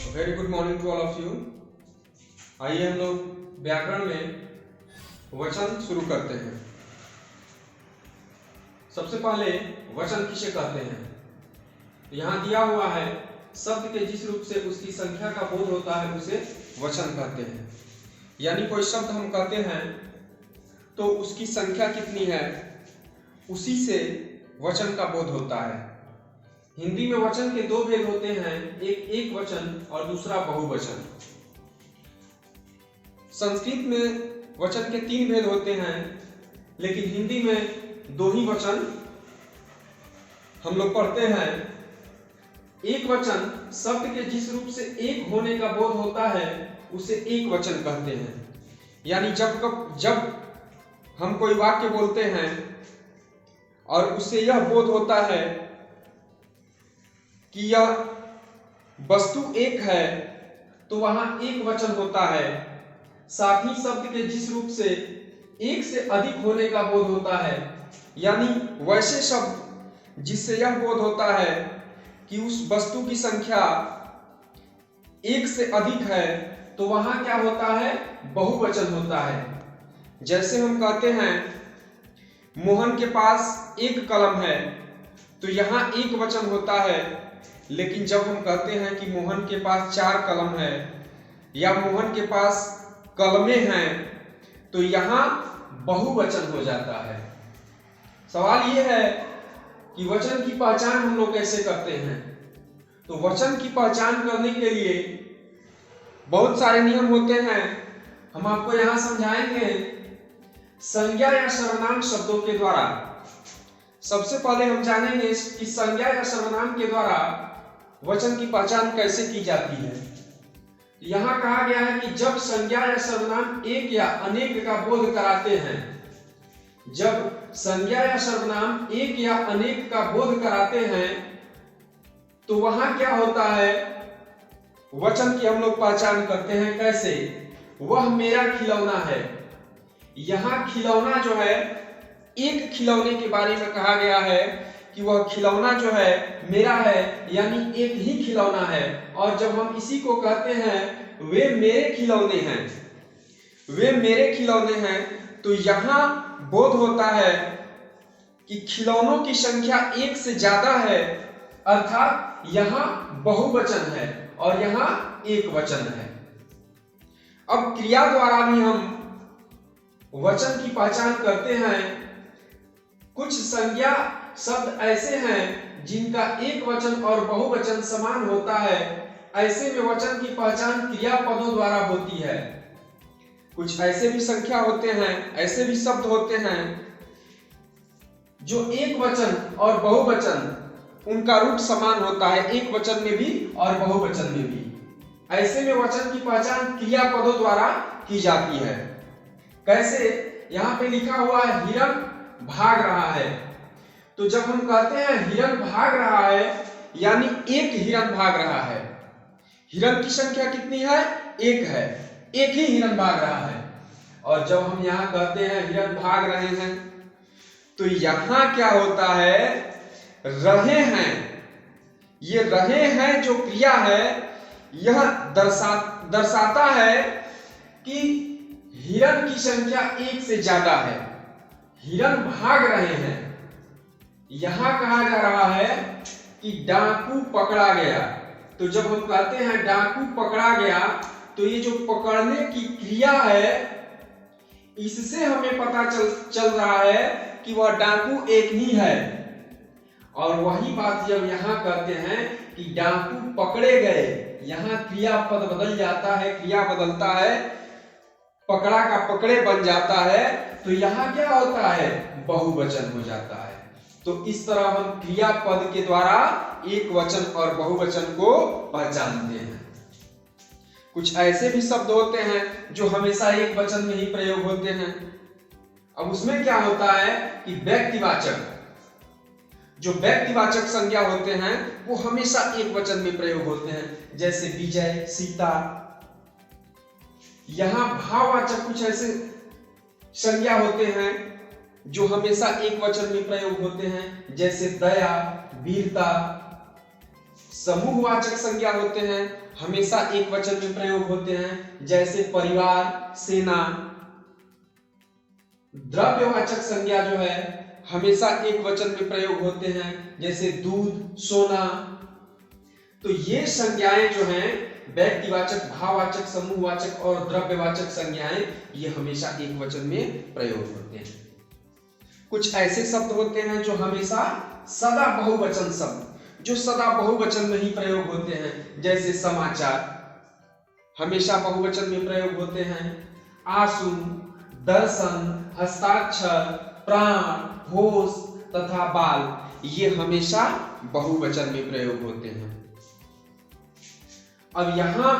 Very good morning to all of you. आइए हम लोग व्याकरण में वचन शुरू करते हैं। सबसे पहले वचन किसे कहते हैं? यहाँ दिया हुआ है शब्द के जिस रूप से उसकी संख्या का बोध होता है उसे वचन कहते हैं। यानी कोई शब्द हम कहते हैं तो उसकी संख्या कितनी है उसी से वचन का बोध होता है। हिंदी में वचन के दो भेद होते हैं, एक वचन और दूसरा बहुवचन। संस्कृत में वचन के तीन भेद होते हैं, लेकिन हिंदी में दो ही वचन हम लोग पढ़ते हैं। एक वचन शब्द के जिस रूप से एक होने का बोध होता है उसे एक वचन कहते हैं। यानी जब हम कोई वाक्य बोलते हैं और उससे यह बोध होता है कि यह वस्तु एक है तो वहां एक वचन होता है। साथ ही शब्द के जिस रूप से एक से अधिक होने का बोध होता है, यानी वैसे शब्द जिससे यह बोध होता है कि उस वस्तु की संख्या एक से अधिक है, तो वहां क्या होता है? बहुवचन होता है। जैसे हम कहते हैं मोहन के पास एक कलम है, तो यहां एक वचन होता है। लेकिन जब हम कहते हैं कि मोहन के पास चार कलम है या मोहन के पास कलमें हैं, तो यहां बहुवचन हो जाता है। सवाल यह है कि वचन की पहचान हम लोग कैसे करते हैं? तो वचन की पहचान करने के लिए बहुत सारे नियम होते हैं, हम आपको यहां समझाएंगे संज्ञा या सर्वनाम शब्दों के द्वारा। सबसे पहले हम जानेंगे कि संज्ञा या सर्वनाम के द्वारा वचन की पहचान कैसे की जाती है। यहां कहा गया है कि जब संज्ञा या सर्वनाम एक या अनेक का बोध कराते हैं, जब संज्ञा या सर्वनाम एक या अनेक का बोध कराते हैं, तो वहां क्या होता है? वचन की हम लोग पहचान करते हैं। कैसे? वह मेरा खिलौना है। यहां खिलौना जो है, एक खिलौने के बारे में कहा गया है कि वह खिलौना जो है मेरा है, यानी एक ही खिलौना है। और जब हम इसी को कहते हैं वे मेरे खिलौने हैं, वे मेरे खिलौने हैं, तो यहां बोध होता है कि खिलौनों की संख्या एक से ज्यादा है, अर्थात यहां बहुवचन है और यहां एक वचन है। अब क्रिया द्वारा भी हम वचन की पहचान करते हैं। कुछ संज्ञा शब्द ऐसे हैं जिनका एक वचन और बहुवचन समान होता है, ऐसे में वचन की पहचान क्रियापदों द्वारा होती है। कुछ ऐसे भी संख्या होते हैं, ऐसे भी शब्द होते हैं जो एक वचन और बहुवचन उनका रूप समान होता है, एक वचन में भी और बहुवचन में भी। ऐसे में वचन की पहचान क्रियापदों द्वारा की जाती है। कैसे? यहां पे लिखा हुआ है हिरण भाग रहा है, तो जब हम कहते हैं हिरण भाग रहा है, यानी एक हिरण भाग रहा है। हिरण की संख्या कितनी है? एक है, एक ही हिरण भाग रहा है। और जब हम यहां कहते हैं हिरण भाग रहे हैं, तो यहां क्या होता है? रहे हैं। ये रहे हैं जो क्रिया है, यह दर्शाता है कि हिरण की संख्या एक से ज्यादा है। हिरण भाग रहे हैं। यहां कहा जा रहा है कि डाकू पकड़ा गया, तो जब हम कहते हैं डाकू पकड़ा गया, तो ये जो पकड़ने की क्रिया है, इससे हमें पता चल रहा है कि वह डाकू एक ही है। और वही बात जब यहां कहते हैं कि डाकू पकड़े गए, यहां क्रियापद बदल जाता है, क्रिया बदलता है, पकड़ा का पकड़े बन जाता है, तो यहां क्या होता है? बहुवचन हो जाता है। तो इस तरह हम क्रियापद के द्वारा एक वचन और बहुवचन को पहचानते हैं। कुछ ऐसे भी शब्द होते हैं जो हमेशा एक वचन में ही प्रयोग होते हैं। अब उसमें क्या होता है कि व्यक्तिवाचक, जो व्यक्तिवाचक संज्ञा होते हैं वो हमेशा एक वचन में प्रयोग होते हैं। जैसे विजय, सीता। यहां भाववाचक कुछ ऐसे संज्ञा होते हैं जो हमेशा एक वचन में प्रयोग होते हैं, जैसे दया, वीरता। समूहवाचक संज्ञा होते हैं हमेशा एक वचन में प्रयोग होते हैं, जैसे परिवार, सेना। द्रव्यवाचक संज्ञा जो है हमेशा एक वचन में प्रयोग होते हैं, जैसे दूध, सोना। तो ये संज्ञाएं जो हैं व्यक्तिवाचक, भाववाचक, समूहवाचक और द्रव्यवाचक संज्ञाएं, ये हमेशा एक वचन में प्रयोग होते हैं। कुछ ऐसे शब्द होते हैं जो हमेशा सदा बहुवचन शब्द, जो सदा बहुवचन में ही प्रयोग होते हैं, जैसे समाचार हमेशा बहुवचन में प्रयोग होते हैं। आंसू, दर्शन, हस्ताक्षर, प्राण, होश तथा बाल, ये हमेशा बहुवचन में प्रयोग होते हैं। अब यहां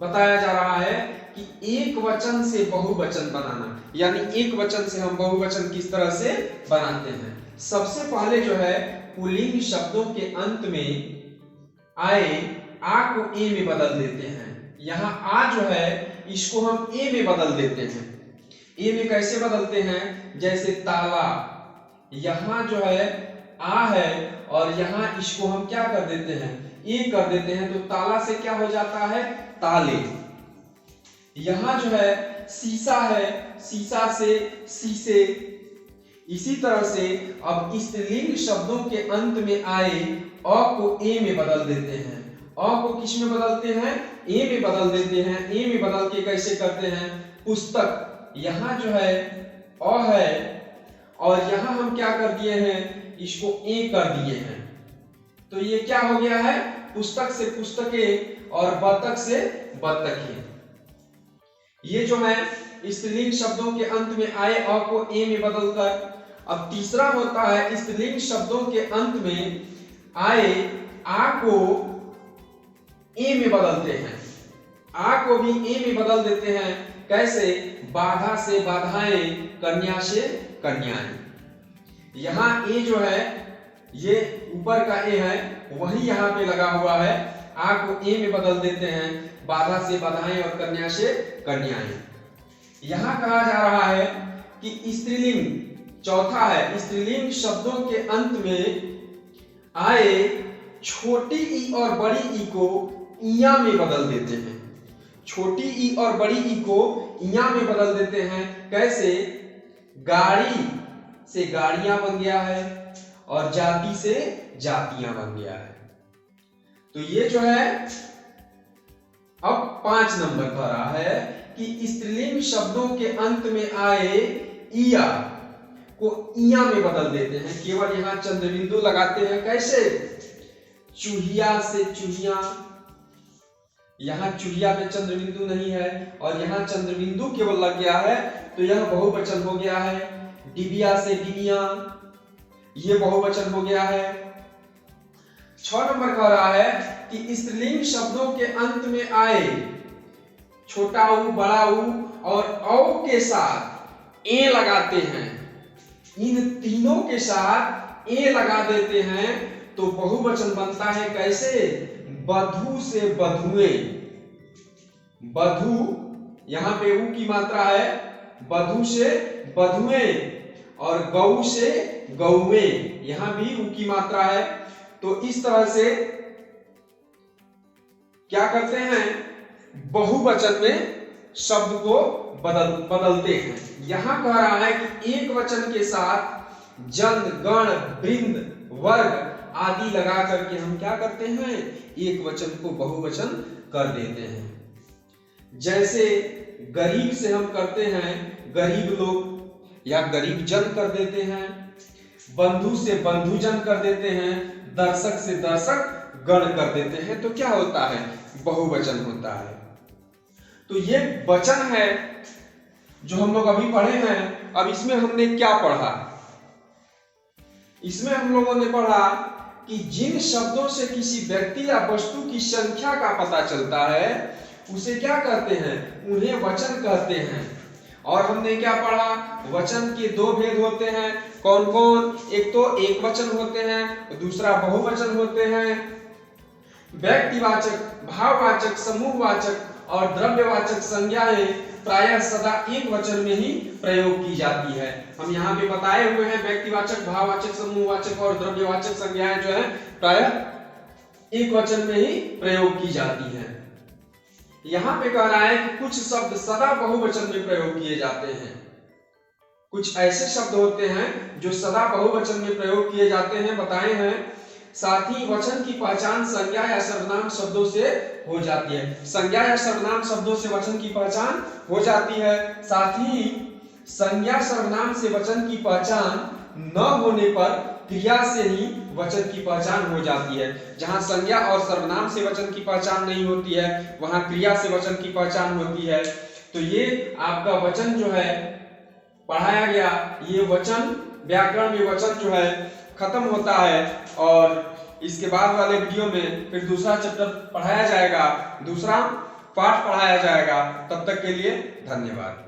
बताया जा रहा है कि एक वचन से बहुवचन बनाना, यानी एक वचन से हम बहुवचन किस तरह से बनाते हैं। सबसे पहले जो है पुल्लिंग शब्दों के अंत में आए आ को ए में बदल देते हैं। यहाँ आ जो है इसको हम ए में बदल देते हैं। ए में कैसे बदलते हैं, जैसे ताला, यहाँ जो है आ है और यहाँ इसको हम क्या कर देते हैं, ए कर देते हैं, तो ताला से क्या हो जाता है, ताले। यहाँ जो है शीशा है, शीशा से शीशे। इसी तरह से अब स्त्रीलिंग शब्दों के अंत में आए अ को ए में बदल देते हैं। अ को किस में बदलते हैं, ए में बदल देते हैं। ए में बदल के कैसे करते हैं, पुस्तक, यहाँ जो है अ है और यहाँ हम क्या कर दिए हैं, इसको ए कर दिए हैं। तो ये क्या हो गया है, पुस्तक से पुस्तकें और बतख से बतखें। ये जो है स्त्रीलिंग शब्दों के अंत में आए अ को ए में बदलकर। अब तीसरा होता है स्त्रीलिंग शब्दों के अंत में आए आ को ए में बदलते हैं। आ को भी ए में बदल देते हैं, कैसे, बाधा से बाधाएं, कन्या से कन्याएं। यहाँ ए जो है ये ऊपर का ए है, वही यहाँ पे लगा हुआ है। आ को ए में बदल देते हैं, बाधा से बाधाएं और कन्या से कन्याएं। यहाँ कहा जा रहा है कि स्त्रीलिंग, चौथा है स्त्रीलिंग शब्दों के अंत में आए छोटी ई और बड़ी ई को इया में बदल देते हैं। छोटी ई और बड़ी ई को इया में बदल देते हैं, कैसे, गाड़ी से गाड़ियां बन गया है और जाति से जातियां बन गया है। तो ये जो है अब 5 नंबर पर रहा है कि स्त्रीलिंग शब्दों के अंत में आए इया को इया में बदल देते हैं। केवल यहाँ चंद्रबिंदु लगाते हैं, कैसे, चूहिया से चूहिया। यहाँ चूहिया पे चंद्रबिंदु नहीं है और यहाँ चंद्रबिंदु केवल लग गया है, तो यह बहुवचन हो गया है। डिबिया से डिबिया, ये बहुवचन हो गया है। 6 नंबर कह रहा है कि स्त्रीलिंग शब्दों के अंत में आए छोटा ऊ, बड़ा ऊ और औ के साथ ए लगाते हैं। इन तीनों के साथ ए लगा देते हैं तो बहुवचन बनता है, कैसे, बधू से बधुएं। बधू, यहाँ पे ऊ की मात्रा है, बधू से बधुएं, और गौ से गौएं, यहाँ भी ऊ की मात्रा है। तो इस तरह से क्या करते हैं, बहुवचन में शब्द को बदलते हैं। यहाँ कह रहा है कि एक वचन के साथ जन, गण, वृंद, वर्ग आदि लगा करके हम क्या करते हैं, एक वचन को बहुवचन कर देते हैं। जैसे गरीब से हम करते हैं गरीब लोग या गरीब जन कर देते हैं, बंधु से बंधुजन कर देते हैं, दर्शक से दर्शक गण कर देते हैं, तो क्या होता है, बहुवचन होता है। तो ये वचन है जो हम लोग अभी पढ़े हैं। अब इसमें हमने क्या पढ़ा, इसमें हम लोगों ने पढ़ा कि जिन शब्दों से किसी व्यक्ति या वस्तु की संख्या का पता चलता है उसे क्या कहते हैं, उन्हें वचन कहते हैं। और हमने क्या पढ़ा, वचन के 2 भेद होते हैं, कौन कौन, एक तो एक वचन होते हैं, दूसरा बहुवचन होते हैं। व्यक्तिवाचक, भाववाचक, समूहवाचक और द्रव्यवाचक संज्ञाएं प्रायः सदा एक वचन में ही प्रयोग की जाती है। हम यहाँ पे बताए हुए हैं व्यक्तिवाचक, भाववाचक, समूहवाचक और द्रव्यवाचक संज्ञाएं जो है प्रायः एक वचन में ही प्रयोग की जाती हैं। यहां पे कह रहा है कि कुछ शब्द सदा बहुवचन में प्रयोग किए जाते हैं। कुछ ऐसे शब्द होते हैं जो सदा बहुवचन में प्रयोग किए जाते हैं, बताए हैं। साथ ही वचन की पहचान संज्ञा या सर्वनाम शब्दों से हो जाती है। संज्ञा या सर्वनाम शब्दों से वचन की पहचान हो जाती है। साथ ही संज्ञा सर्वनाम से वचन की पहचान न होने पर क्रिया से ही वचन की पहचान हो जाती है। जहां संज्ञा और सर्वनाम से वचन की पहचान नहीं होती है, वहां क्रिया से वचन की पहचान होती है। तो ये आपका वचन जो है पढ़ाया गया, ये वचन व्याकरण में वचन जो है खत्म होता है। और इसके बाद वाले वीडियो में फिर दूसरा चैप्टर पढ़ाया जाएगा, दूसरा पाठ पढ़ाया जाएगा। तब तक के लिए धन्यवाद।